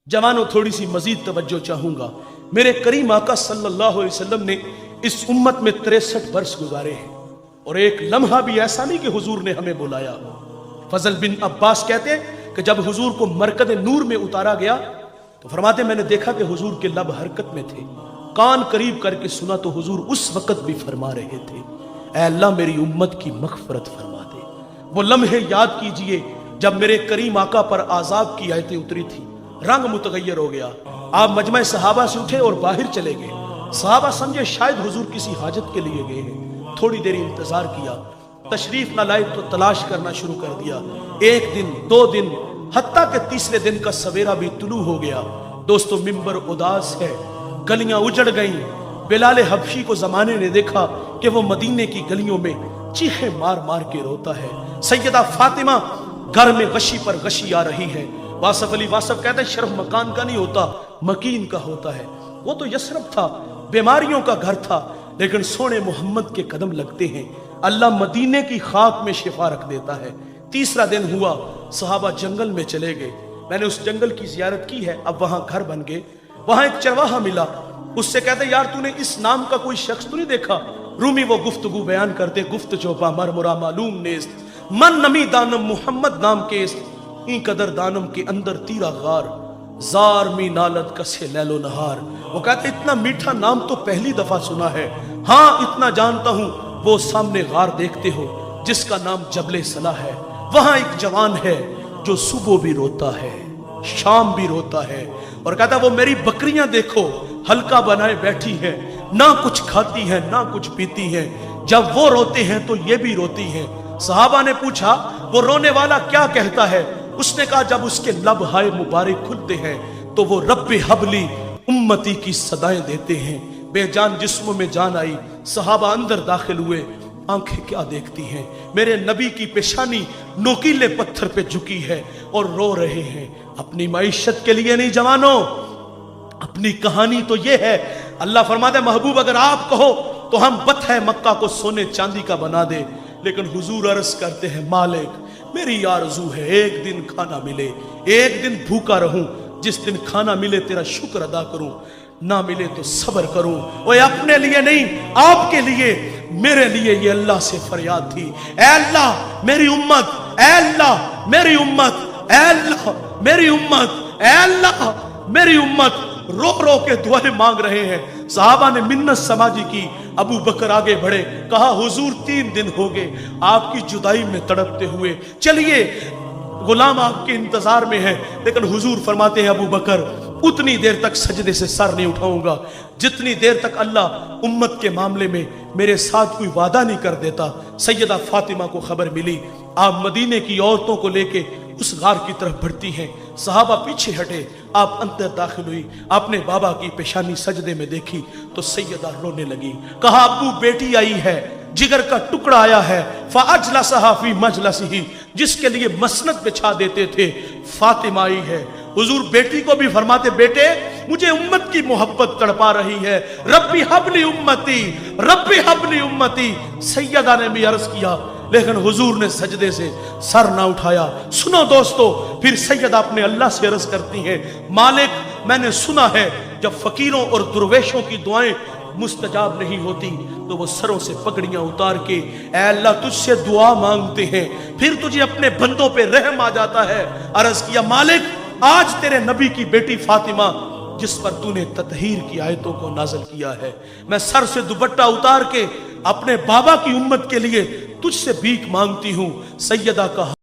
जवानों, थोड़ी सी मजीद तवज्जो चाहूंगा। मेरे करीम आका सल्लल्लाहु अलैहि वसल्लम ने इस उम्मत में 63 वर्ष गुजारे हैं और एक लम्हा भी ऐसा नहीं कि हुजूर ने हमें बुलाया। फजल बिन अब्बास कहते हैं कि जब हुजूर को मरकद नूर में उतारा गया तो फरमाते मैंने देखा कि हुजूर के लब हरकत में थे, कान करीब करके सुना तो हुजूर उस वक्त भी फरमा रहे थे, ऐ अल्लाह मेरी उम्मत की मगफरत फरमा दे। वो लम्हे याद कीजिए जब मेरे करीम आका पर आजाब की आयतें उतरी थी, रंग मुतगय्यर हो गया। आप मजमा सहाबा से उठे और बाहर चले गए। सहाबा समझे शायद हुजूर किसी हाजत के लिए गए हैं। थोड़ी देर इंतजार किया, तशरीफ न लाए तो तलाश करना शुरू कर दिया। एक दिन, 2 दिन, हत्ता के तीसरे दिन का सवेरा भी तुलू हो गया। दोस्तों, मिंबर उदास है, गलियां उजड़ गईं। बिलाल हबशी को जमाने ने देखा कि वो मदीने की गलियों में चीखे मार मार के रोता है। सैयदा फातिमा घर में गशी पर गशी आ रही है। वासफ अली वासफ कहते हैं शर्फ मकान का नहीं होता, मकीन का होता है। वो तो यसरब था, बीमारियों का घर था, लेकिन सोने मोहम्मद के कदम लगते हैं, अल्लाह मदीने की खाक में शिफा रख देता है। तीसरा दिन हुआ, सहाबा जंगल में चले गए। मैंने उस जंगल की जियारत की है, अब वहां घर बन गए। वहां एक चरवाहा मिला, उससे कहते यार तूने इस नाम का कोई शख्स तो नहीं देखा? रूमी वो गुफ्तगू बयान करते, गुफ्त चोपा मरमुरा मालूम नेस्त मन नमी दानम मोहम्मद नाम केस्त ई कदर दानम के अंदर तीरा गार जार मी नालत कसे लैलो नहार। वो कहते इतना मीठा नाम तो पहली दफा सुना है, हाँ इतना जानता हूं वो सामने गार देखते हो जिसका नाम जबले सला है। वहां एक जवान है जो सुबह भी रोता है, शाम भी रोता है, और कहता वो मेरी बकरियां देखो हल्का बनाए बैठी है, ना कुछ खाती है ना कुछ पीती है, जब वो रोते हैं तो ये भी रोती है। सहाबा ने पूछा वो रोने वाला क्या कहता है? उसने कहा जब उसके लब हाय मुबारक खुलते हैं तो वो रब्बे हबली उम्मती की सदाएं देते हैं। बेजान जिस्म में जान आई, सहाबा अंदर दाखिल हुए। आंखें क्या देखती हैं? मेरे नबी की पेशानी नोकीले पत्थर पे झुकी है और रो रहे हैं। अपनी माइशत के लिए नहीं जवानों, अपनी कहानी तो ये है। अल्लाह फरमाता है महबूब अगर आप कहो तो हम बत है मक्का को सोने चांदी का बना दे, लेकिन हुजूर अर्ज करते हैं मालिक मेरी आरज़ू है एक दिन खाना मिले, एक दिन भूखा रहूं, जिस दिन खाना मिले तेरा शुक्र अदा करूं, ना मिले तो सब्र करूं। वो अपने लिए नहीं आपके लिए, मेरे लिए ये अल्लाह से फरियाद थी, ऐ अल्लाह मेरी उम्मत, ऐ अल्लाह मेरी उम्मत, ऐ अल्लाह मेरी उम्मत, ऐ अल्लाह मेरी उम्मत। रो रो के दुआएं मांग रहे हैं। सहाबा ने मिन्नत समाजी की। अबू बकर आगे बढ़े, कहा हुजूर 3 दिन हो गए आपकी जुदाई में तड़पते हुए, चलिए गुलाम आपके इंतजार में है। लेकिन हुजूर फरमाते हैं अबू बकर उतनी देर तक सजदे से सर नहीं उठाऊंगा जितनी देर तक अल्लाह उम्मत के मामले में मेरे साथ कोई वादा नहीं कर देता। सैयदा फातिमा को खबर मिली, आप मदीने की औरतों को लेके उस गार की तरफ बढ़ती हैं। सहाबा पीछे हटे, आप अंदर दाखिल हुई, आपने बाबा की पेशानी सजदे में देखी तो सैयदा रोने लगी। कहा अब्बू बेटी आई है, जिगर का टुकड़ा आया है, फ़अजलसहा फ़ी मजलसिही, जिसके लिए मसनद बिछा देते थे, फातिमा आई है। हुजूर बेटी को भी फरमाते बेटे मुझे उम्मत की मोहब्बत तड़पा रही है, रब्बी हबली उम्मती, रब्बी हबली उम्मती। सैयदा ने भी अर्ज किया, लेकिन हुजूर ने सजदे से सर ना उठाया। सुनो दोस्तों, फिर सैयदा अपने अल्लाह से अर्ज करती हैं, मालिक मैंने सुना है जब फकीरों और दुर्वेशों की दुआएं मुस्तजाब नहीं होती तो वो सरों से पगड़ियां उतार के ऐ अल्लाह तुझसे दुआ मांगते हैं, फिर तुझे अपने बंदों पे रहम आ जाता है। अर्ज किया मालिक आज तेरे नबी की बेटी फातिमा जिस पर तूने ततहीर की आयतों को नाज़िल किया है, मैं सर से दुपट्टा उतार के अपने बाबा की उम्मत के लिए तुझसे भीख मांगती हूं। सैयदा का